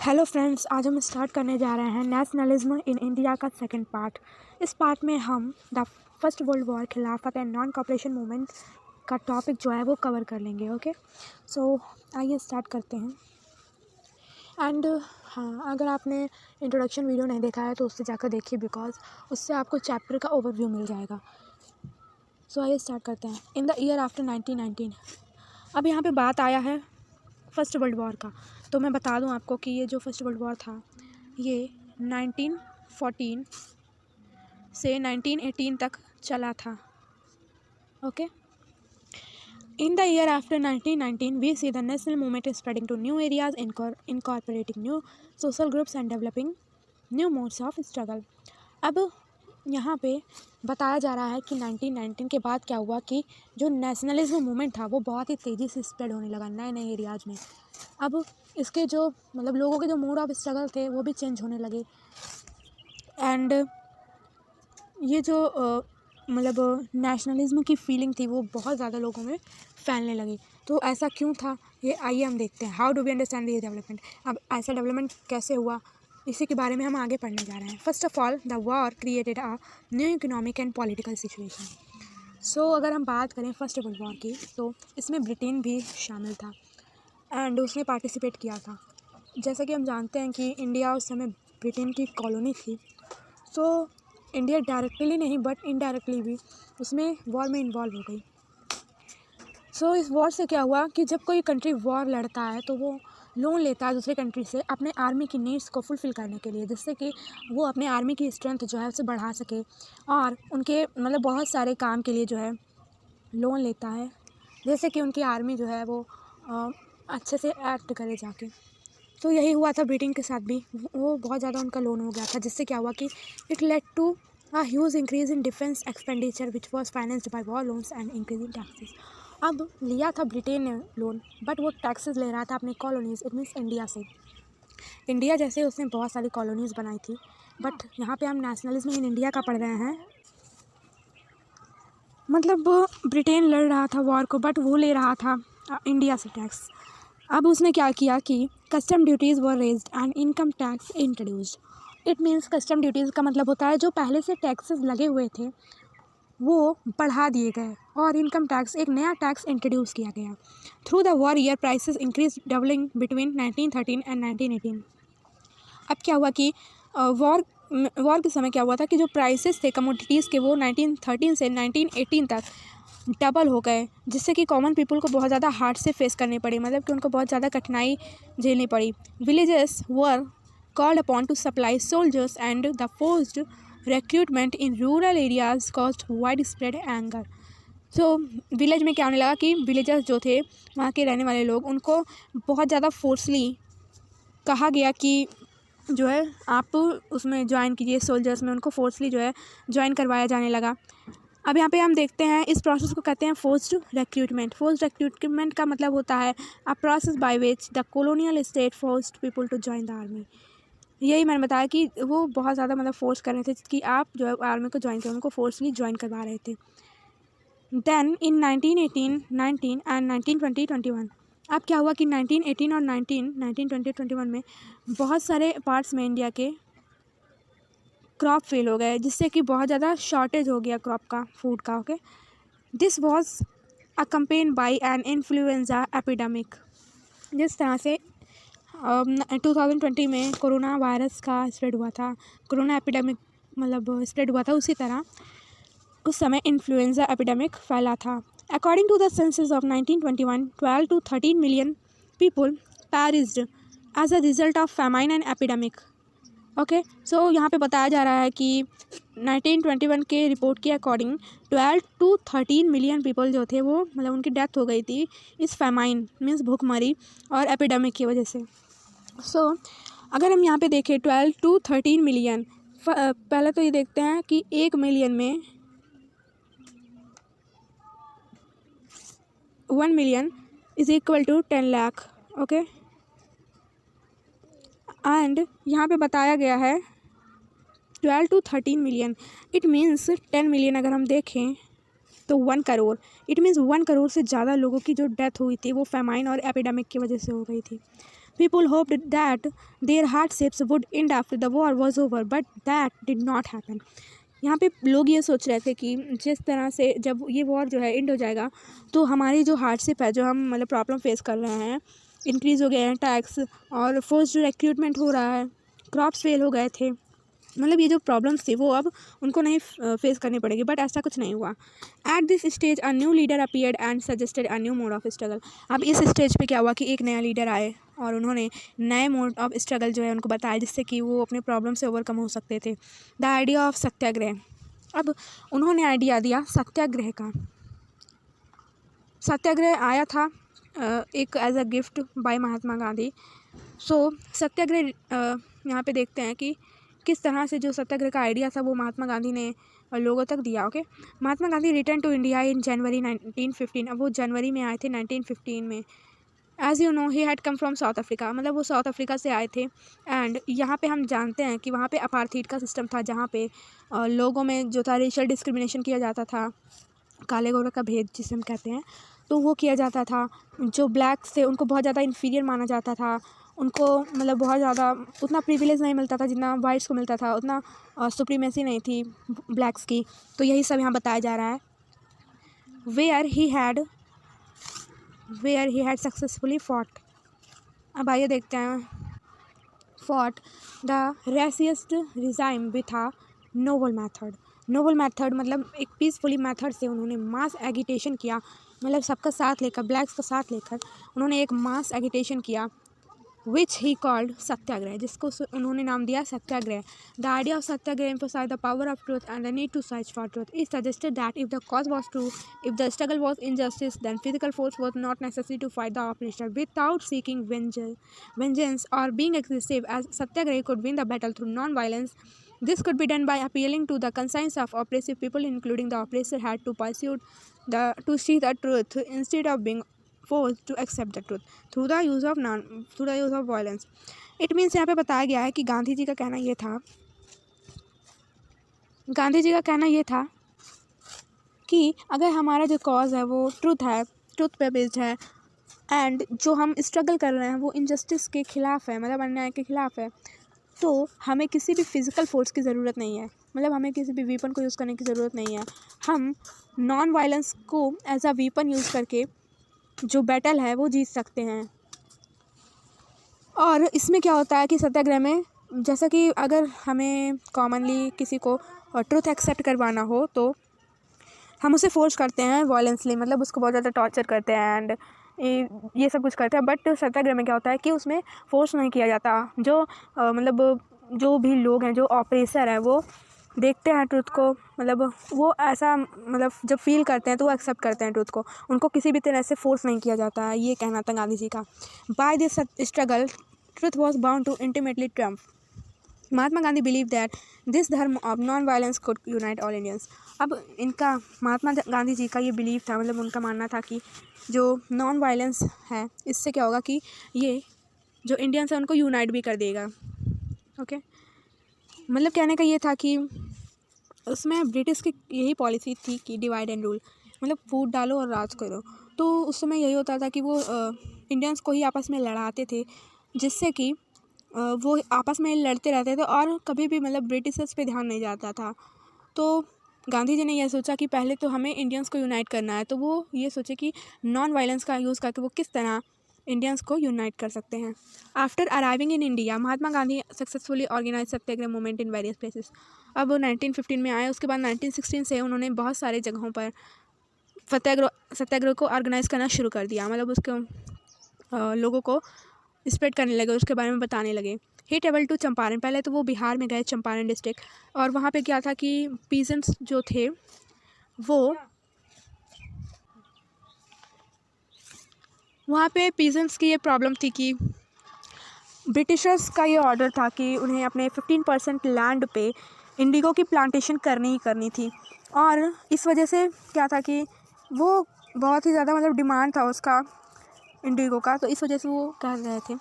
Hello friends, आज हम start करने जा रहे हैं नेशनलिज्म इन इंडिया का सेकंड पार्ट। इस पार्ट में हम द फर्स्ट वर्ल्ड वॉर, खिलाफत एंड नॉन कॉपरेशन मूवमेंट का टॉपिक जो है वो कवर कर लेंगे। ओके, सो आइए स्टार्ट करते हैं। एंड हाँ, अगर आपने इंट्रोडक्शन वीडियो नहीं देखा है तो उससे जाकर देखिए, बिकॉज उससे आपको चैप्टर का ओवरव्यू मिल जाएगा। सो आइए स्टार्ट करते हैं। इन द ईयर आफ्टर 1919, अब यहाँ पे बात आया है फर्स्ट वर्ल्ड वॉर का। तो मैं बता दूं आपको कि ये जो फर्स्ट वर्ल्ड वॉर था ये 1914 से 1918 तक चला था। Okay, in the year after 1919 we see the national movement spreading to new areas, incorporating new social groups and developing new modes of struggle. अब यहाँ पे बताया जा रहा है कि 1919 के बाद क्या हुआ कि जो नेशनलिज्म मूवमेंट था वो बहुत ही तेज़ी से स्प्रेड होने लगा नए नए एरियाज़ में। अब इसके जो लोगों के जो मोड ऑफ स्ट्रगल थे वो भी चेंज होने लगे। एंड ये जो नेशनलिज्म की फीलिंग थी वो बहुत ज़्यादा लोगों में फैलने लगी। तो ऐसा क्यों था, ये आइए हम देखते हैं। How do we understand this development. अब ऐसा डेवलपमेंट कैसे हुआ, इसी के बारे में हम आगे पढ़ने जा रहे हैं। First of all, the war created a new economic and political situation. So अगर हम बात करें फर्स्ट वर्ल्ड वॉर की तो इसमें ब्रिटेन भी शामिल था एंड उसने पार्टिसिपेट किया था। जैसा कि हम जानते हैं कि इंडिया उस समय ब्रिटेन की कॉलोनी थी। सो इंडिया डायरेक्टली नहीं बट इनडायरेक्टली भी उसमें वॉर में इन्वॉल्व हो गई। सो इस वॉर से क्या हुआ कि जब कोई कंट्री वॉर लड़ता है तो वो लोन लेता है दूसरे कंट्री से अपने आर्मी की नीड्स को फुलफ़िल करने के लिए, जिससे कि वो अपने आर्मी की स्ट्रेंथ जो है उसे बढ़ा सके और उनके बहुत सारे काम के लिए जो है लोन लेता है, जैसे कि उनकी आर्मी जो है वो अच्छे से एक्ट करे जाके। तो यही हुआ था ब्रिटेन के साथ भी, वो बहुत ज़्यादा उनका लोन हो गया था, जिससे क्या हुआ कि it led to a huge increase in defence expenditure which was financed by war loans and increase in taxes. अब लिया था ब्रिटेन ने लोन, बट वो टैक्सेस ले रहा था अपनी कॉलोनीज़, इट मीन्स इंडिया से। इंडिया जैसे उसने बहुत सारी कॉलोनीज़ बनाई थी, बट यहाँ पे हम नेशनलिज्म इन इंडिया का पढ़ रहे हैं। ब्रिटेन लड़ रहा था वॉर को, बट वो ले रहा था इंडिया से टैक्स। अब उसने क्या किया कि custom duties were raised and income tax introduced. It means custom duties का मतलब होता है जो पहले से टैक्सेस लगे हुए थे वो बढ़ा दिए गए और इनकम टैक्स, एक नया टैक्स इंट्रोड्यूस किया गया। Through the war year prices increase doubling between 1913 and 1918। अब क्या हुआ कि वॉर के समय क्या हुआ था कि जो प्राइसेस थे कमोडिटीज़ के वो 1913 से 1918 तक डबल हो गए, जिससे कि कॉमन पीपल को बहुत ज़्यादा हार्ड से फेस करनी पड़ी, कि उनको बहुत ज़्यादा कठिनाई झेलनी पड़ी। Villages were called upon two supply soldiers and the forced recruitment in rural areas caused wide spread anger. तो विलेज में क्या होने लगा कि विलेजर्स जो थे वहाँ के रहने वाले लोग, उनको बहुत ज़्यादा फोर्सली कहा गया कि जो है आप उसमें ज्वाइन कीजिए, सोल्जर्स में उनको फोर्सली जो है ज्वाइन करवाया जाने लगा। अब यहाँ पे हम देखते हैं इस प्रोसेस को कहते हैं फोर्स्ड रिक्रूटमेंट। फोर्स्ड रिक्रूटमेंट का मतलब होता है a process by which the colonial state forced people to join the army. यही मैंने बताया कि वो बहुत ज़्यादा फोर्स कर रहे थे कि आप जो है आर्मी को ज्वाइन करें, उनको फोर्सली ज्वाइन करवा रहे थे। Then in 1918, 19 and 1920, 21। अब क्या हुआ कि 1918 और 1920, 21 में बहुत सारे पार्ट्स में इंडिया के क्रॉप फेल हो गए, जिससे कि बहुत ज़्यादा शॉर्टेज हो गया क्रॉप का, फूड का। Okay, this was accompanied by an influenza epidemic. जिस तरह से 2020 में कोरोना वायरस का स्प्रेड हुआ था, कोरोना एपिडेमिक स्प्रेड हुआ था, उसी तरह उस समय इन्फ्लुएंजा एपिडेमिक फैला था। According to the census of 1921, 12 to 13 million people perished as a result of famine and epidemic. Okay, so यहाँ पे बताया जा रहा है कि 1921 के रिपोर्ट के अकॉर्डिंग 12 to 13 मिलियन पीपल जो थे वो उनकी डेथ हो गई थी इस फैमाइन मीन्स भूखमरी और एपिडेमिक की वजह से। सो अगर हम यहाँ पे देखें 12 to 13 मिलियन, पहले तो ये देखते हैं कि 1 मिलियन में 1 million is equal to 10 lakh. Okay, and यहाँ पे बताया गया है 12 to 13 million, it means 10 million अगर हम देखें तो 1 करोड़। इट मीन्स 1 करोड़ से ज़्यादा लोगों की जो डेथ हुई थी वो फैमाइन और एपिडेमिक की वजह से हो गई थी। People hoped that their hardships would end after the war was over, but that did not happen. यहाँ पे लोग ये सोच रहे थे कि जिस तरह से जब ये वॉर जो है एंड हो जाएगा तो हमारी जो हार्डशिप है, जो हम मतलब प्रॉब्लम फेस कर रहे हैं, इंक्रीज़ हो गए हैं टैक्स और फोर्स्ड रिक्रूटमेंट हो रहा है, क्रॉप्स फेल हो गए थे, मतलब ये जो प्रॉब्लम्स थी वो अब उनको नहीं फेस करनी पड़ेगी, बट ऐसा कुछ नहीं हुआ. At this stage a new leader appeared and suggested a new mode of struggle. अब इस स्टेज पे क्या हुआ कि एक नया लीडर आए और उन्होंने नए मोड ऑफ स्ट्रगल जो है उनको बताया, जिससे कि वो अपने प्रॉब्लम से ओवरकम हो सकते थे. द आइडिया ऑफ सत्याग्रह. अब उन्होंने आइडिया दिया सत्याग्रह का. सत्याग्रह आया था एक as a gift bye Mahatma Gandhi. सो सत्याग्रह यहाँ पे देखते हैं कि किस तरह से जो सत्याग्रह का आइडिया था वो महात्मा गांधी ने लोगों तक दिया. Okay, Mahatma Gandhi return to India in January 1915. अब वो जनवरी में आए थे 1915 में. As you know he had come from South Africa, मतलब वो साउथ अफ्रीका से आए थे. एंड यहाँ पे हम जानते हैं कि वहाँ पे अपार्थीड का सिस्टम था, जहाँ पे लोगों में जो था रेशियल डिस्क्रिमिनेशन किया जाता था, काले गोरे का भेद जिसे हम कहते हैं, तो वो किया जाता था. जो ब्लैक्स थे उनको बहुत ज़्यादा इन्फीरियर माना जाता था, उनको मतलब बहुत ज़्यादा उतना प्रिविलेज नहीं मिलता था जितना वाइट्स को मिलता था, उतना सुप्रीमेसी नहीं थी ब्लैक्स की. तो यही सब यहाँ बताया जा रहा है. Where he had successfully fought. अब आइए देखते हैं. Fought the racist regime with a noble method. Noble method मतलब एक पीसफुली मैथड से उन्होंने मास एगिटेशन किया, मतलब सबका साथ लेकर, ब्लैक्स का साथ लेकर उन्होंने एक मास एगिटेशन किया, विच ही कॉल्ड सत्याग्रह, जिसको उन्होंने नाम दिया satyagraha. The idea of satyagraha emphasized the power of truth and the need to search for truth. It suggested that if the cause was true, if the struggle was injustice, then physical force was not necessary to fight the oppressor. Without seeking vengeance or being aggressive, as Satyagrahi could win the battle through non-violence. This could be done by appealing to the conscience of oppressive people, including the oppressor had to see the truth instead of being forced to accept the truth through the use of violence. It means यहाँ पे बताया गया है कि गांधी जी का कहना ये था कि अगर हमारा जो कॉज है वो ट्रूथ पे बेस्ड है, एंड जो हम स्ट्रगल कर रहे हैं वो इनजस्टिस के ख़िलाफ़ है, मतलब अन्याय के ख़िलाफ़ है, तो हमें किसी भी फिज़िकल फोर्स की ज़रूरत नहीं है, मतलब हमें किसी भी वीपन को यूज़ करने की ज़रूरत नहीं है. हम नॉन वायलेंस को एज अ वीपन यूज़ करके जो बैटल है वो जीत सकते हैं. और इसमें क्या होता है कि सत्याग्रह में, जैसा कि अगर हमें कॉमनली किसी को ट्रुथ एक्सेप्ट करवाना हो तो हम उसे फोर्स करते हैं वायलेंसली, मतलब उसको बहुत ज़्यादा टॉर्चर करते हैं एंड ये सब कुछ करते हैं. बट सत्याग्रह में क्या होता है कि उसमें फोर्स नहीं किया जाता. जो मतलब जो भी लोग हैं, जो ऑपरेसर हैं, वो देखते हैं ट्रुथ को, मतलब वो ऐसा मतलब जब फील करते हैं तो वो एक्सेप्ट करते हैं ट्रुथ को, उनको किसी भी तरह से फोर्स नहीं किया जाता है. ये कहना था गांधी जी का. By this struggle truth was bound to ultimately triumph. Mahatma Gandhi believe that this dharma of non violence could unite all Indians. अब इनका महात्मा गांधी जी का ये बिलीव था, मतलब उनका मानना था कि जो नॉन वायलेंस है इससे क्या होगा कि ये जो इंडियंस हैं उनको यूनाइट भी कर देगा. ओके, मतलब कहने का ये था कि उसमें ब्रिटिश की यही पॉलिसी थी कि डिवाइड एंड रूल, मतलब फूट डालो और राज करो. तो उस समय यही होता था कि वो इंडियंस को ही आपस में लड़ाते थे, जिससे कि वो आपस में लड़ते रहते थे और कभी भी मतलब ब्रिटिशर्स पे ध्यान नहीं जाता था. तो गांधी जी ने यह सोचा कि पहले तो हमें इंडियंस को यूनाइट करना है, तो वो ये सोचे कि नॉन वायलेंस का यूज़ करके वो किस तरह इंडियंस को यूनाइट कर सकते हैं. After arriving in India, Mahatma Gandhi successfully organise satyagraha movement in various places. अब वो 1915 में आए, उसके बाद 1916 से उन्होंने बहुत सारे जगहों पर सत्याग्रह को ऑर्गेनाइज करना शुरू कर दिया, मतलब उसको लोगों को स्प्रेड करने लगे, उसके बारे में बताने लगे. ही ट्रेवल टू चंपारण. पहले तो वो बिहार में गए, चंपारण डिस्ट्रिक्ट, और वहाँ पे क्या था कि पीजेंट्स जो थे वो वहाँ पे पीजेंट्स की ये प्रॉब्लम थी कि ब्रिटिशर्स का ये ऑर्डर था कि उन्हें अपने 15% लैंड पे इंडिगो की प्लांटेशन करनी ही करनी थी. और इस वजह से क्या था कि वो बहुत ही ज़्यादा मतलब डिमांड था उसका, इंडिगो का, तो इस वजह से वो कर रहे थे.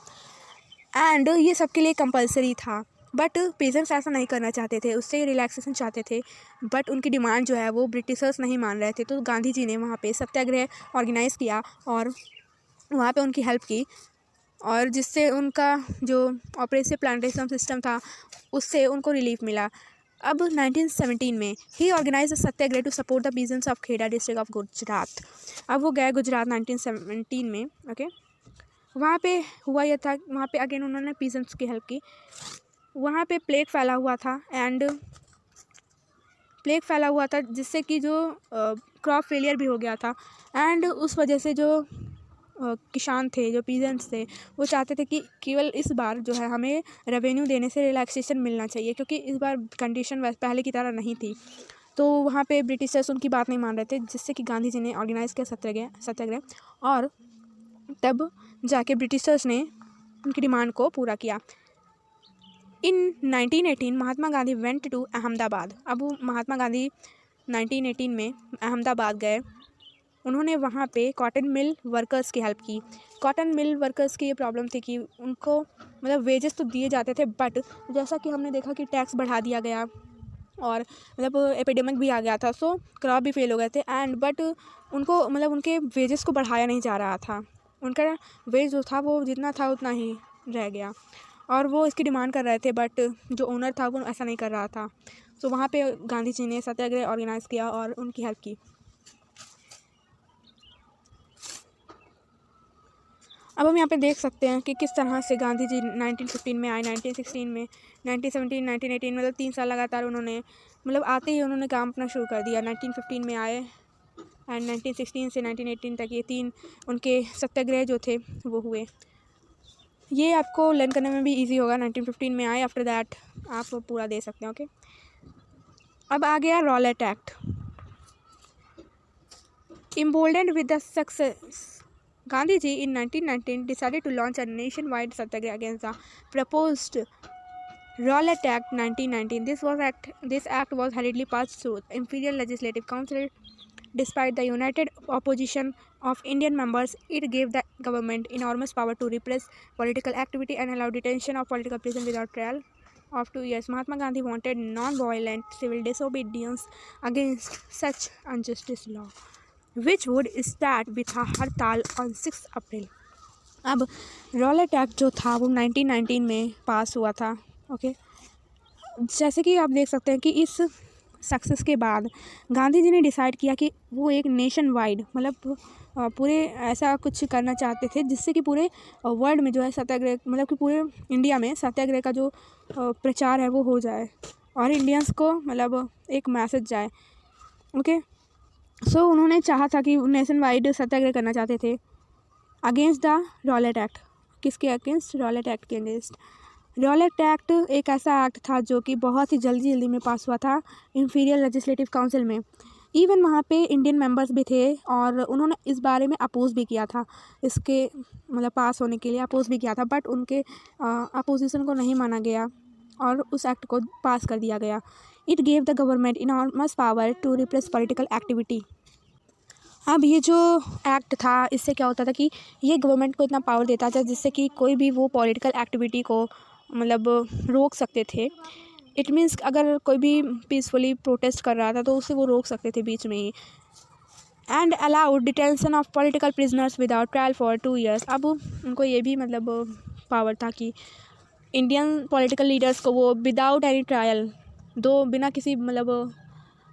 एंड ये सबके लिए कंपलसरी था, बट पेजेंट्स ऐसा नहीं करना चाहते थे, उससे रिलैक्सेशन चाहते थे, बट उनकी डिमांड जो है वो ब्रिटिशर्स नहीं मान रहे थे. तो गांधी जी ने वहाँ पे सत्याग्रह ऑर्गेनाइज़ किया और वहाँ पे उनकी हेल्प की. और जिससे उनका जो ऑपरेसिव प्लांटेशन सिस्टम था उससे उनको रिलीफ मिला। अब 1917 में ही organise satyagraha to support the peasants of Kheda district of Gujarat. अब वो गए गुजरात 1917 में। ओके, वहाँ पे हुआ यह था, वहाँ पे अगेन उन्होंने पीजेंट्स की हेल्प की। वहाँ पे प्लेग फैला हुआ था जिससे कि जो क्रॉप फेलियर भी हो गया था। एंड उस वजह से जो किसान थे, जो पीजेंट्स थे, वो चाहते थे कि केवल इस बार जो है हमें रेवेन्यू देने से रिलैक्सेशन मिलना चाहिए, क्योंकि इस बार कंडीशन वैसे पहले की तरह नहीं थी। तो वहाँ पे ब्रिटिशर्स उनकी बात नहीं मान रहे थे, जिससे कि गांधी जी ने ऑर्गेनाइज़ किया सत्याग्रह, और तब जाके ब्रिटिशर्स ने उनकी डिमांड को पूरा किया। इन 1918 महात्मा गांधी वेंट टू अहमदाबाद। अब महात्मा गांधी 1918 में अहमदाबाद गए। उन्होंने वहाँ पे कॉटन मिल वर्कर्स की हेल्प की। कॉटन मिल वर्कर्स की ये प्रॉब्लम थी कि उनको मतलब वेजेस तो दिए जाते थे, बट जैसा कि हमने देखा कि टैक्स बढ़ा दिया गया और मतलब एपिडेमिक भी आ गया था, सो क्रॉप भी फेल हो गए थे। एंड बट उनको मतलब उनके वेजेस को बढ़ाया नहीं जा रहा था। उनका वेज जो था वो जितना था उतना ही रह गया, और वो इसकी डिमांड कर रहे थे, बट जो ओनर था वो ऐसा नहीं कर रहा था। तो वहाँ पे गांधी जी ने सत्याग्रह ऑर्गेनाइज़ किया और उनकी हेल्प की। अब हम यहाँ पे देख सकते हैं कि किस तरह से गांधी जी 1915 में आए, 1916 में, 1917, 1918, मतलब 3 साल लगातार उन्होंने मतलब आते ही उन्होंने काम अपना शुरू कर दिया। 1915 में आए एंड 1916 से 1918 तक ये 3 उनके सत्याग्रह जो थे वो हुए। ये आपको लर्न करने में भी इजी होगा। 1915 में आए, आफ्टर दैट आप पूरा दे सकते हैं। ओके, अब आ गया Rowlatt act. Emboldened with the success, Gandhi ji in 1919 decided to launch a nationwide satyagraha against the proposed Rowlatt Act 1919. This act was hurriedly passed through Imperial Legislative Council. Despite the united opposition of Indian members, it gave the government enormous power to repress political activity and allow detention of political prisoners without trial of 2 years. Mahatma Gandhi wanted non-violent civil disobedience against such injustice law, which would start with a हड़ताल on 6 अप्रैल। अब Rowlatt act जो था वो 1919 में पास हुआ था। Okay, जैसे कि आप देख सकते हैं कि इस सक्सेस के बाद गांधी जी ने डिसाइड किया कि वो एक नेशन वाइड मतलब पूरे ऐसा कुछ करना चाहते थे जिससे कि पूरे वर्ल्ड में जो है सत्याग्रह, मतलब कि पूरे इंडिया में सत्याग्रह का जो प्रचार है वो हो जाए और इंडियंस को मतलब एक मैसेज जाए। ओके, सो उन्होंने चाहा था कि नेशन वाइड सत्याग्रह करना चाहते थे अगेंस्ट द रॉलेट एक्ट। किसके अगेंस्ट? रॉलेट एक्ट के अगेंस्ट। रॉलेट एक्ट एक ऐसा एक्ट था जो कि बहुत ही जल्दी में पास हुआ था इंफीरियर लेजिस्लेटिव काउंसिल में। इवन वहाँ पे इंडियन मेंबर्स भी थे और उन्होंने इस बारे में अपोज भी किया था, इसके मतलब पास होने के लिए अपोज भी किया था, बट उनके अपोजिशन को नहीं माना गया और उस एक्ट को पास कर दिया गया। It gave the government enormous power to repress political activity. अब ये जो एक्ट था इससे क्या होता था कि ये गवर्नमेंट को इतना पावर देता था जिससे कि कोई भी वो पॉलिटिकल एक्टिविटी को मतलब रोक सकते थे। इट मीन्स अगर कोई भी पीसफुली प्रोटेस्ट कर रहा था तो उसे वो रोक सकते थे बीच में ही। And allowed detention of political prisoners without trial for 2 years। अब उनको ये भी मतलब पावर था कि इंडियन पॉलिटिकल लीडर्स को वो विदाउट एनी ट्रायल, बिना किसी मतलब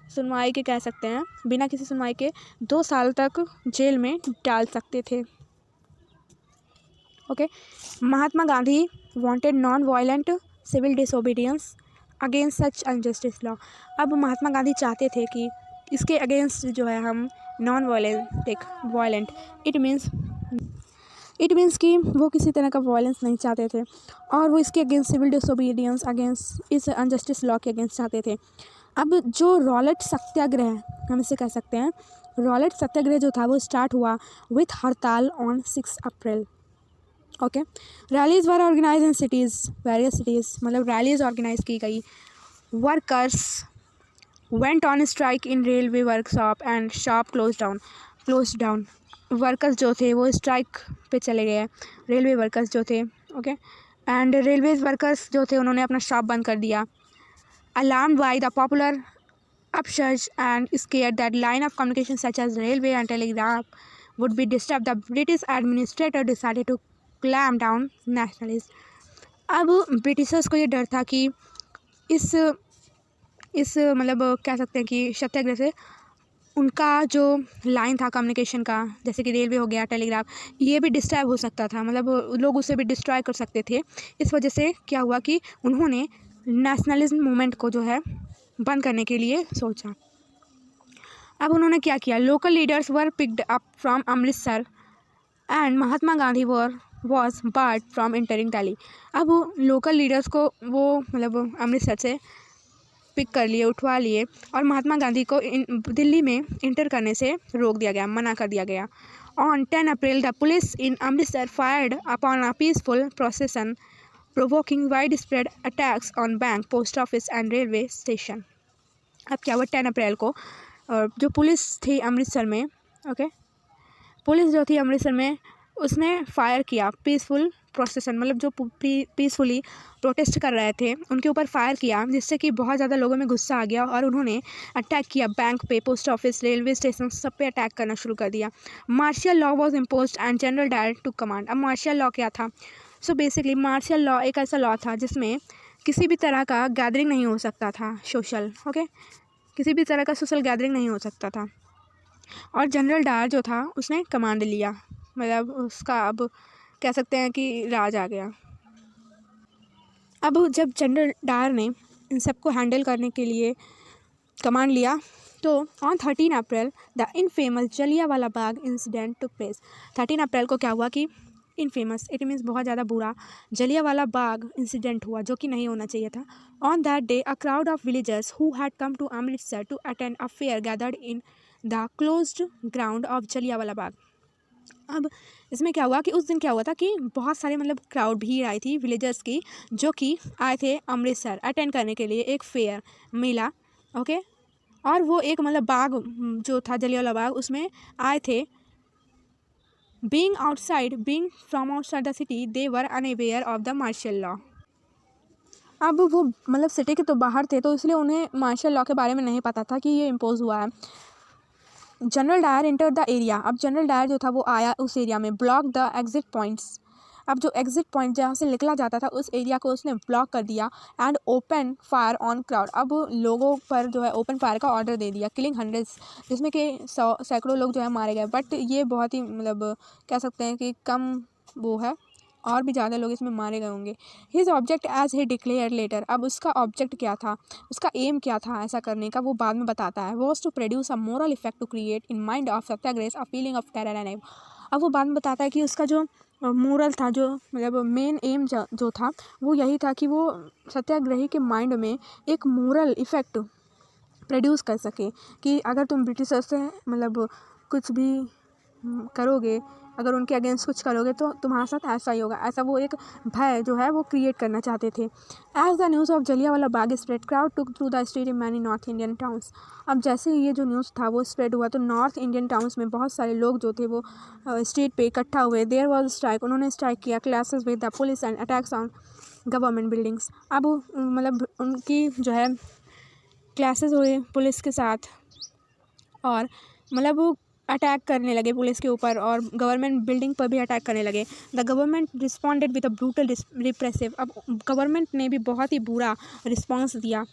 सुनवाई के, कह सकते हैं बिना किसी सुनवाई के 2 साल तक जेल में डाल सकते थे। Okay, Mahatma Gandhi wanted non violent civil disobedience against such injustice law. अब महात्मा गांधी चाहते थे कि इसके अगेंस्ट जो है हम नॉन वायलेंट इट मीन्स कि वो किसी तरह का वायलेंस नहीं चाहते थे और वो इसके अगेंस्ट सिविल डिसोबीडियंस अगेंस्ट इस अनजस्टिस लॉ के अगेंस्ट चाहते थे। अब जो रॉलेट सत्याग्रह हम इसे कह सकते हैं, रॉलेट सत्याग्रह जो था वो स्टार्ट हुआ with hartal on 6 April. Okay, rallies were organise in various cities, मतलब रैलीज ऑर्गेनाइज की गई। Workers went on strike in railway workshop and shop close down. Workers जो थे वो स्ट्राइक पे चले गए, रेलवे वर्कर्स जो थे। ओके, एंड रेलवे वर्कर्स जो थे उन्होंने अपना शॉप बंद कर दिया। Alarmed by the popular upsurge and scared that line of communication such as railway and telegraph would be disturbed, the British administrator decided to clamp down nationalist. अब Britishers को ये डर था कि इस मतलब कह सकते हैं कि सत्याग्रह से उनका जो लाइन था कम्युनिकेशन का, जैसे कि रेलवे हो गया, टेलीग्राफ, ये भी डिस्टर्ब हो सकता था, मतलब लोग उसे भी डिस्ट्रॉय कर सकते थे। इस वजह से क्या हुआ कि उन्होंने नेशनलिज्म मूवमेंट को जो है बंद करने के लिए सोचा। अब उन्होंने क्या किया, local leaders were picked up from Amritsar and Mahatma Gandhi was board from entering Delhi. अब लोकल लीडर्स को वो मतलब अमृतसर से पिक कर लिए, उठवा लिए, और महात्मा गांधी को दिल्ली में इंटर करने से रोक दिया गया, मना कर दिया गया। On 10 April the police in Amritsar fired upon a peaceful प्रोसेसन provoking wide spread attacks on bank, post office and railway station. अब क्या हुआ, 10 अप्रैल को जो पुलिस थी अमृतसर में, पुलिस जो थी अमृतसर में, उसने फायर किया पीसफुल प्रोसेसन, मतलब जो पीसफुली प्रोटेस्ट कर रहे थे उनके ऊपर फायर किया, जिससे कि बहुत ज़्यादा लोगों में गुस्सा आ गया और उन्होंने अटैक किया बैंक पे, पोस्ट ऑफिस, रेलवे स्टेशन, सब पे अटैक करना शुरू कर दिया। Martial law was imposed and General Dyer to command. अब मार्शियल लॉ क्या था? सो बेसिकली मार्शियल लॉ एक ऐसा लॉ था जिसमें किसी भी तरह का गैदरिंग नहीं हो सकता था, सोशल, किसी भी तरह का सोशल गैदरिंग नहीं हो सकता था, और जनरल डायर जो था उसने कमांड लिया, मतलब उसका अब कह सकते हैं कि राज आ गया। अब जब जनरल डायर ने इन सबको हैंडल करने के लिए कमांड लिया, तो on 13 April the infamous Jallianwala Bagh incident took place. 13 अप्रैल को क्या हुआ कि इनफेमस, इट मीन्स बहुत ज़्यादा बुरा, जलियांवाला बाग इंसिडेंट हुआ, जो कि नहीं होना चाहिए था। On that day a crowd of villagers who had come to Amritsar to attend a fair gathered in the closed ground of Jallianwala Bagh. अब इसमें क्या हुआ कि उस दिन क्या हुआ था कि बहुत सारे मतलब क्राउड भीड़ आई थी विलेजर्स की, जो कि आए थे अमृतसर अटेंड करने के लिए एक फेयर, मेला, और वो एक मतलब बाग जो था जलियांवाला बाग, उसमें आए थे। Being from outside the city they were unaware of the martial law. अब वो मतलब सिटी के तो बाहर थे, तो इसलिए उन्हें मार्शल लॉ के बारे में नहीं पता था कि ये इम्पोज हुआ है। General Dyer enter the area. अब जनरल डायर जो था वो आया उस एरिया में, ब्लॉक द एग्जिट पॉइंट्स। अब जो एग्जिट पॉइंट जहाँ से निकला जाता था उस एरिया को उसने ब्लॉक कर दिया and open fire on crowd. अब लोगों पर जो है ओपन फायर का ऑर्डर दे दिया, किलिंग हंड्रेड्स, जिसमें कि सैकड़ों लोग जो है मारे गए। बट ये बहुत ही मतलब कह सकते हैं कि कम वो है, और भी ज़्यादा लोग इसमें मारे गए होंगे। His object as he declare later. अब उसका ऑब्जेक्ट क्या था, उसका एम क्या था ऐसा करने का, वो बाद में बताता है। Was to produce a moral effect to create in mind of satyagraha a feeling of terror and awe. अब वो बाद में बताता है कि उसका जो मोरल था, जो मतलब मेन एम जो था वो यही था कि वो सत्याग्रही के माइंड में एक मोरल इफेक्ट प्रोड्यूस कर सके, कि अगर तुम ब्रिटिशर्स से मतलब कुछ भी करोगे, अगर उनके अगेंस्ट कुछ करोगे तो तुम्हारे साथ ऐसा ही होगा, ऐसा वो एक भय जो है वो क्रिएट करना चाहते थे। As the news of Jallianwala Bagh spread crowd took through the street in many north Indian towns. अब जैसे ही ये जो न्यूज़ था वो स्प्रेड हुआ, तो नॉर्थ इंडियन टाउन्स में बहुत सारे लोग जो थे वो स्ट्रीट पे इकट्ठा हुए। देयर वॉज स्ट्राइक, उन्होंने स्ट्राइक किया, clashes with the police and attacks on government buildings. अब मतलब उनकी जो है क्लैशेस हुए पुलिस के साथ, और मतलब वो अटैक करने लगे पुलिस के ऊपर, और गवर्नमेंट बिल्डिंग पर भी अटैक करने लगे। The government responded with a brutal repressive. अब गवर्नमेंट ने भी बहुत ही बुरा रिस्पॉन्स दिया।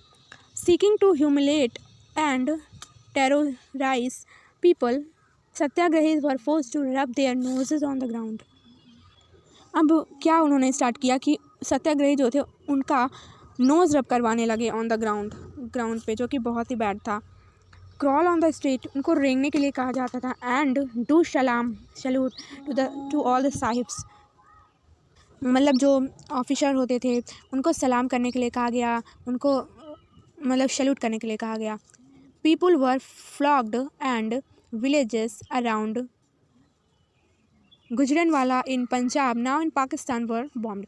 Seeking to humiliate and terrorise people, satyagrahis were forced to rub their noses on the ground. अब क्या उन्होंने स्टार्ट किया कि सत्याग्रही जो थे उनका नोज रब करवाने लगे ऑन द ग्राउंड पे, जो कि बहुत ही बैड था। क्रॉल ऑन द स्ट्रीट, उनको रेंगने के लिए कहा जाता था। And do salute to all the sahibs, मतलब जो ऑफिसर होते थे उनको सलाम करने के लिए कहा गया, उनको मतलब सैल्यूट करने के लिए कहा गया। People were flogged and villages around Gujranwala in Punjab now in Pakistan were bombed.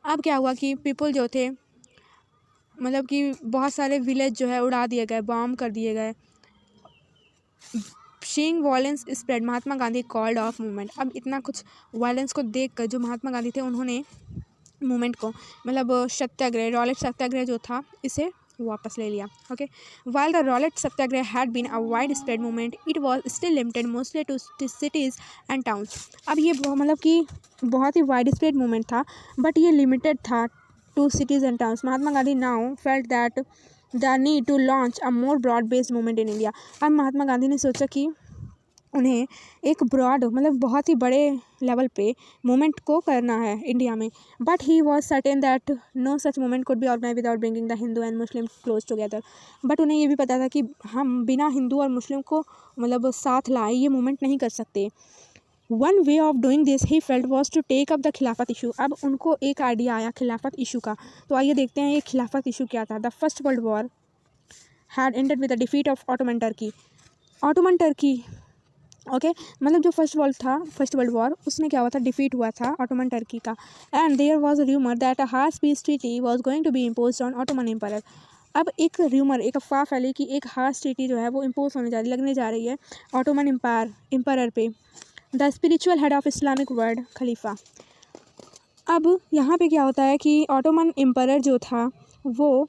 अब क्या हुआ कि पीपल जो थे मतलब कि बहुत सारे विलेज जो है उड़ा दिए गए, बॉम्ब कर दिए गए। Seeing violence spread, Mahatma Gandhi called off movement. अब इतना कुछ वायलेंस को देखकर जो महात्मा गांधी थे उन्होंने मूवमेंट को मतलब सत्याग्रह, रॉलेट सत्याग्रह जो था इसे वापस ले लिया। Okay, while the Rowlatt satyagraha had been a widespread movement it was still limited mostly to cities and towns. अब ये मतलब कि बहुत ही वाइड स्प्रेड मूवमेंट था, बट ये लिमिटेड था to cities and towns. Mahatma Gandhi now felt that the need to launch a more broad based movement in India. अब महात्मा गांधी ने सोचा कि उन्हें एक ब्रॉड मतलब बहुत ही बड़े लेवल पे मूवमेंट को करना है इंडिया में, but he was certain that no such movement could be organise without bringing the Hindu and Muslim close together. But उन्हें ये भी पता था कि हम बिना हिंदू और मुस्लिम को मतलब साथ लाए ये मूवमेंट नहीं कर सकते। One way of doing this he felt was to take up the Khilafat issue. अब उनको एक आइडिया आया खिलाफत इशू का, तो आइए देखते हैं ये खिलाफत इशू क्या था। The first world war had ended with the defeat of Ottoman Turkey. Ottoman Turkey okay मतलब जो फर्स्ट वर्ल्ड वॉर उसमें क्या हुआ था, डिफीट हुआ था ऑटोमन टर्की का। And there was a rumour that a harsh peace treaty was going to be imposed on Ottoman empire. अब एक र्यूमर, एक अफवाह फैली कि एक हार्श ट्रीटी जो है वो इम्पोज लगने जा रही है ऑटोमन एम्पायर पे। The spiritual head of Islamic world Khalifa. अब यहाँ पे क्या होता है कि ऑटोमन एम्पायर जो था वो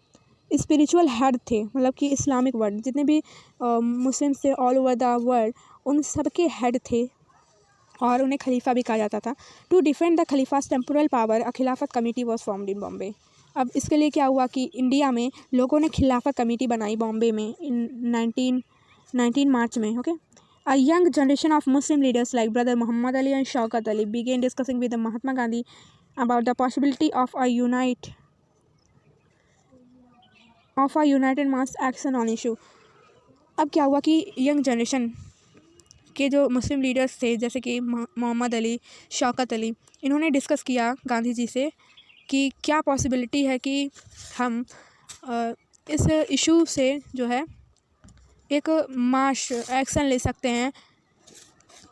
स्पिरिचुअल हेड थे, मतलब कि इस्लामिक वर्ल्ड जितने भी मुस्लिम्स थे ऑल ओवर द वर्ल्ड उन सब के हेड थे और उन्हें खलीफा भी कहा जाता था। To defend the Khalifa's temporal power a Khilafat committee was formed in Bombay. अब इसके लिए क्या हुआ कि इंडिया में लोगों ने खिलाफत कमेटी बनाई बॉम्बे में इन 19 मार्च में। Okay, a young generation of Muslim leaders like brother Mohammad Ali and Shaukat Ali began discussing with Mahatma Gandhi about the possibility of a united mass action on issue। अब क्या हुआ कि यंग जनरेशन के जो मुस्लिम लीडर्स थे जैसे कि मोहम्मद अली, शौकत अली, इन्होंने डिस्कस किया गांधी जी से कि क्या पॉसिबिलिटी है कि हम इस इशू से जो है एक मास एक्शन ले सकते हैं।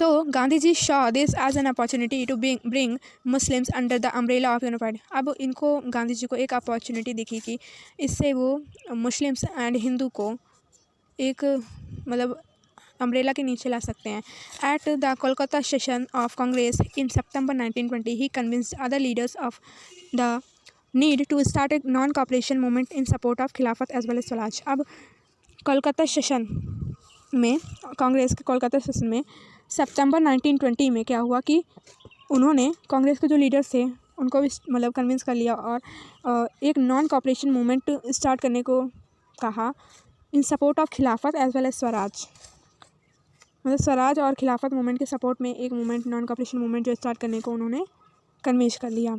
तो Gandhi ji saw this as an opportunity to bring Muslims under the umbrella of unified. अब इनको गांधी जी को एक अपॉर्चुनिटी दिखी कि इससे वो मुस्लिम्स एंड हिंदू को एक मतलब अम्ब्रेला के नीचे ला सकते हैं। At the Kolkata session of Congress in September 1920 he convinced other leaders of the need to start a non cooperation movement in support of Khilafat as well as swaraj. अब कोलकाता सेशन में, कांग्रेस के कोलकाता सेशन में सितंबर 1920 में क्या हुआ कि उन्होंने कांग्रेस के जो लीडर्स थे उनको भी मतलब कन्विंस कर लिया और एक नॉन कॉपरेशन मूवमेंट स्टार्ट करने को कहा इन support of Khilafat as well as Swaraj. मतलब स्वराज और खिलाफत मूवमेंट के सपोर्ट में एक मूवमेंट नॉन कॉपरेशन मूवमेंट जो स्टार्ट करने को उन्होंने कन्विंस कर लिया।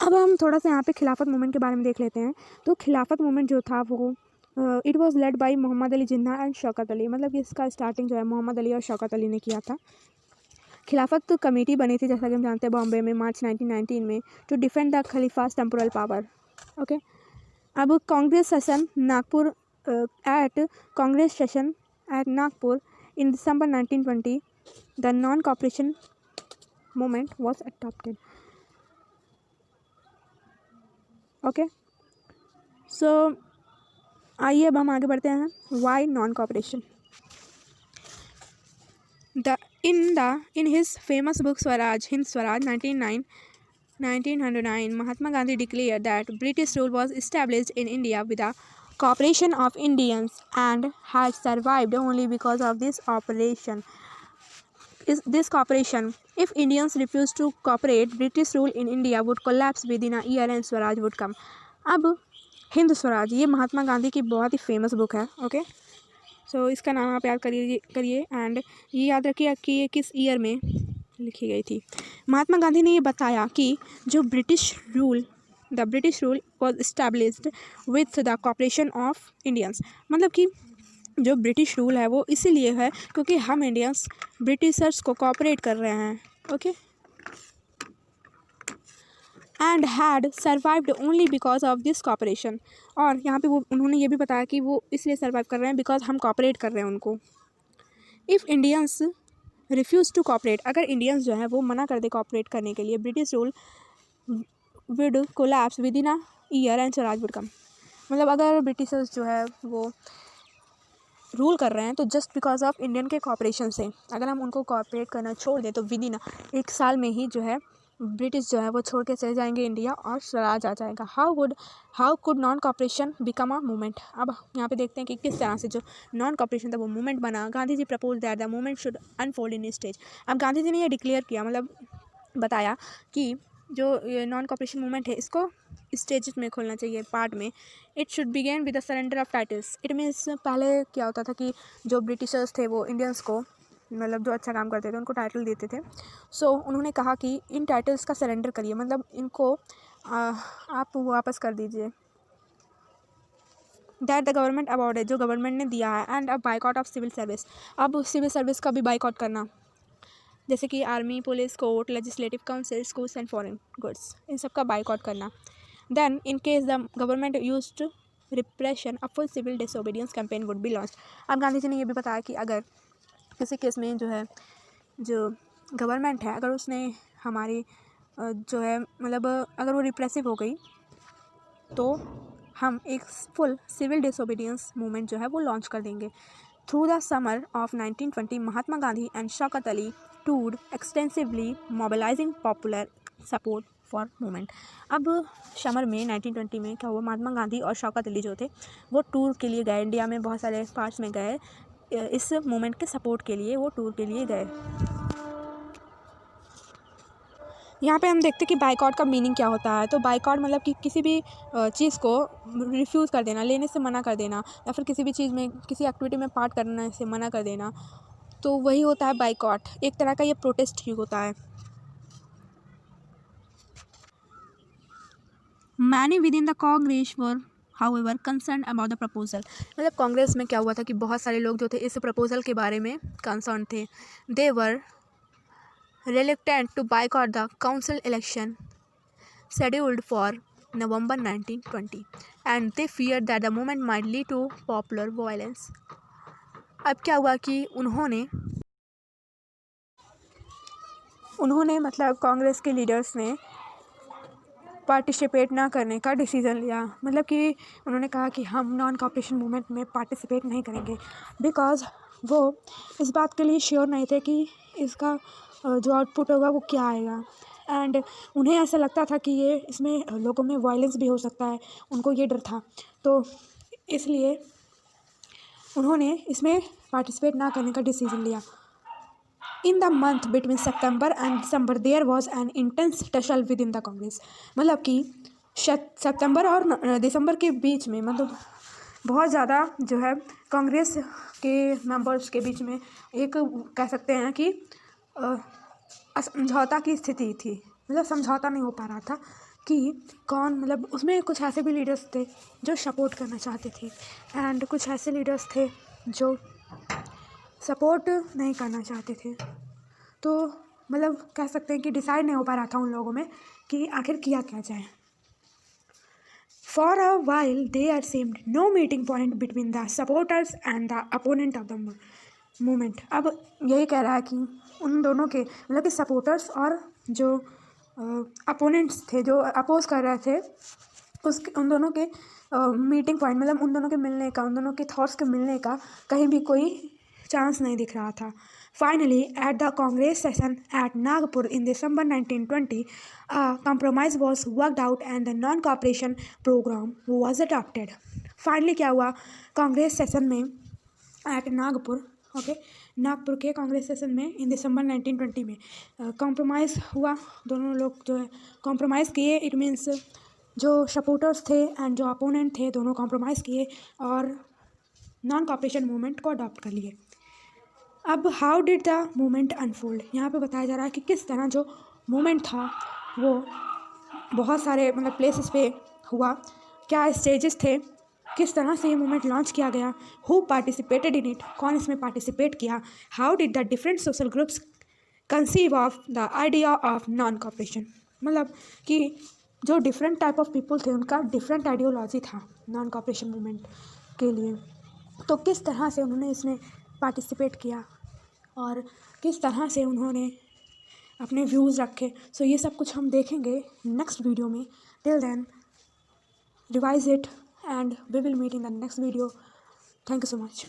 अब हम थोड़ा सा यहाँ पे खिलाफत मूवमेंट के बारे में देख लेते हैं। तो खिलाफत मूवमेंट जो था वो it was led by Mohammad Ali Jinnah and Shaukat Ali. मतलब कि इसका स्टार्टिंग जो है मोहम्मद अली और शौकत अली ने किया था। खिलाफत कमेटी बनी थी जैसा कि हम जानते हैं बॉम्बे में मार्च 1919 में to defend the Khalifa's temporal power. Okay, अब Congress session Nagpur at Nagpur in December 1920, the non-cooperation movement was adopted. Okay, so आइए अब हम आगे बढ़ते हैं। Why non-cooperation? In his famous book Swaraj, Hind Swaraj, 1909, Mahatma Gandhi declared that British rule was established in India with the cooperation of Indians and had survived only because of this cooperation. If Indians refused to cooperate, British rule in India would collapse within a year and Swaraj would come. अब हिंद स्वराज ये महात्मा गांधी की बहुत ही famous book है। Okay, सो इसका नाम आप याद करिए एंड ये याद रखिए कि ये किस ईयर में लिखी गई थी। महात्मा गांधी ने ये बताया कि जो the British rule was established with the cooperation of Indians. मतलब कि जो ब्रिटिश रूल है वो इसीलिए है क्योंकि हम इंडियंस ब्रिटिशर्स को कॉपरेट कर रहे हैं। Okay, and had survived only because of this cooperation. और यहाँ पे वो उन्होंने ये भी बताया कि वो इसलिए सर्वाइव कर रहे हैं बिकॉज हम कॉपरेट कर रहे हैं उनको। If Indians refuse to cooperate, अगर इंडियंस जो है वो मना कर दे कॉपरेट करने के लिए, British rule would collapse within a year and swaraj would come. मतलब अगर ब्रिटिशर्स जो है वो रूल कर रहे हैं तो जस्ट बिकॉज ऑफ इंडियन के कॉपरेशन से अगर हम उनको कॉपरेट करना छोड़ दें तो विद इन एक साल में ही जो है ब्रिटिश जो है वो छोड़ के चले जाएंगे इंडिया और स्वराज आ जाएगा। How could non cooperation become a movement. अब यहाँ पे देखते हैं कि किस तरह से जो नॉन कॉपरेशन था वो मूवमेंट बना। Gandhi ji propose that the movement should unfold in stage. अब गांधी जी ने ये डिक्लेयर किया, मतलब बताया कि जो नॉन कॉपरेशन मूवमेंट है इसको स्टेजेस में खोलना चाहिए, पार्ट में। It should begin with the surrender of titles. It means पहले क्या होता था कि जो ब्रिटिशर्स थे वो इंडियंस को, मतलब जो अच्छा काम करते थे उनको टाइटल देते थे। सो उन्होंने कहा कि इन टाइटल्स का सरेंडर करिए, मतलब इनको आप वापस कर दीजिए। दैट द गवर्नमेंट अवॉर्डेड, जो गवर्नमेंट ने दिया है। And a boycott of civil service. अब सिविल सर्विस का भी बाइकआउट करना, जैसे कि army, police, court, legislative council, schools and foreign goods, इन सब का बाइकआउट करना। Then in case the government used repression, a full civil disobedience campaign would be launched. अब गांधी जी ने ये भी बताया कि अगर किसी केस में जो है जो गवर्नमेंट है अगर उसने हमारी जो है मतलब अगर वो रिप्रेसिव हो गई तो हम एक फुल सिविल डिसोबीडियंस मूवमेंट जो है वो लॉन्च कर देंगे। Through the summer of 1920 Mahatma Gandhi and Shaukat Ali toured extensively mobilising popular support for movement. अब समर में 1920 में क्या हुआ, महात्मा गांधी और शौकत अली जो थे वो टूर के लिए गए, इंडिया में बहुत सारे पार्ट्स में गए, इस मूवमेंट के सपोर्ट के लिए वो टूर के लिए गए। यहाँ पे हम देखते हैं कि बाइकआउट का मीनिंग क्या होता है। तो बाइकआउट मतलब कि किसी भी चीज़ को रिफ्यूज़ कर देना, लेने से मना कर देना, या फिर किसी भी चीज़ में किसी एक्टिविटी में पार्ट करने से मना कर देना, तो वही होता है बाइकआउट। एक तरह का ये प्रोटेस्ट ही होता है। Many with in the Congress were however concern about the proposal. मतलब कांग्रेस में क्या हुआ था कि बहुत सारे लोग जो थे इस प्रपोजल के बारे में कंसर्न थे। दे वर reluctant to boycott the council election scheduled for November 1920 and they feared that the movement might lead to popular violence। अब क्या हुआ कि उन्होंने मतलब कांग्रेस के लीडर्स ने पार्टिसिपेट ना करने का डिसीज़न लिया। मतलब कि उन्होंने कहा कि हम नॉन कॉपरेशन मूवमेंट में पार्टिसिपेट नहीं करेंगे, बिकॉज वो इस बात के लिए श्योर नहीं थे कि इसका जो आउटपुट होगा वो क्या आएगा। एंड उन्हें ऐसा लगता था कि ये इसमें लोगों में वायलेंस भी हो सकता है, उनको ये डर था। तो इसलिए उन्होंने इसमें पार्टिसिपेट ना करने का डिसीज़न लिया। In the month between September and December there was an intense tussle within the Congress. मतलब कि सितंबर और दिसंबर के बीच में मतलब बहुत ज़्यादा जो है कांग्रेस के मेंबर्स के बीच में एक कह सकते हैं कि समझौता की स्थिति थी। मतलब समझौता नहीं हो पा रहा था कि कौन, मतलब उसमें कुछ ऐसे भी लीडर्स थे जो सपोर्ट करना चाहते थे एंड कुछ ऐसे लीडर्स थे जो सपोर्ट नहीं करना चाहते थे। तो मतलब कह सकते हैं कि डिसाइड नहीं हो पा रहा था उन लोगों में कि आखिर किया क्या जाए। For a while there seemed no meeting point between the supporters and the opponent of the movement. अब यही कह रहा है कि उन दोनों के मतलब कि सपोर्टर्स और जो अपोनेंट्स थे जो अपोज कर रहे थे उन दोनों के मीटिंग पॉइंट, मतलब उन दोनों के मिलने का, उन दोनों के थॉट्स के मिलने का कहीं भी कोई चांस नहीं दिख रहा था। Finally at the Congress session at Nagpur in December 1920 compromise was worked out and the non cooperation programme was adopted. Finally क्या हुआ, कांग्रेस सेशन में एट नागपुर, नागपुर के कांग्रेस सेशन में इन दिसंबर 1920 में कॉम्प्रोमाइज़ हुआ। दोनों लोग जो है कॉम्प्रोमाइज़ किए। इट मीन्स जो सपोर्टर्स थे एंड जो अपोनेंट थे दोनों कॉम्प्रोमाइज़ किए और नॉन कॉपरेशन मूवमेंट को अडॉप्ट कर लिए। अब how did the movement unfold. यहाँ पे बताया जा रहा है कि किस तरह जो मूवमेंट था वो बहुत सारे मतलब प्लेसेस पे हुआ, क्या स्टेजेस थे, किस तरह से ये मूवमेंट लॉन्च किया गया, हु पार्टिसिपेटेड इन इट, कौन इसमें पार्टिसिपेट किया, how did the different social groups conceive of the idea of non cooperation. मतलब कि जो डिफरेंट टाइप ऑफ पीपल थे उनका डिफरेंट आइडियोलॉजी था नॉन कॉपरेशन मूवमेंट के लिए। तो किस तरह से उन्होंने इसमें पार्टिसिपेट किया और किस तरह से उन्होंने अपने व्यूज़ रखे। सो ये सब कुछ हम देखेंगे नेक्स्ट वीडियो में। Till then revise it and we will meet in the next video. Thank you so much.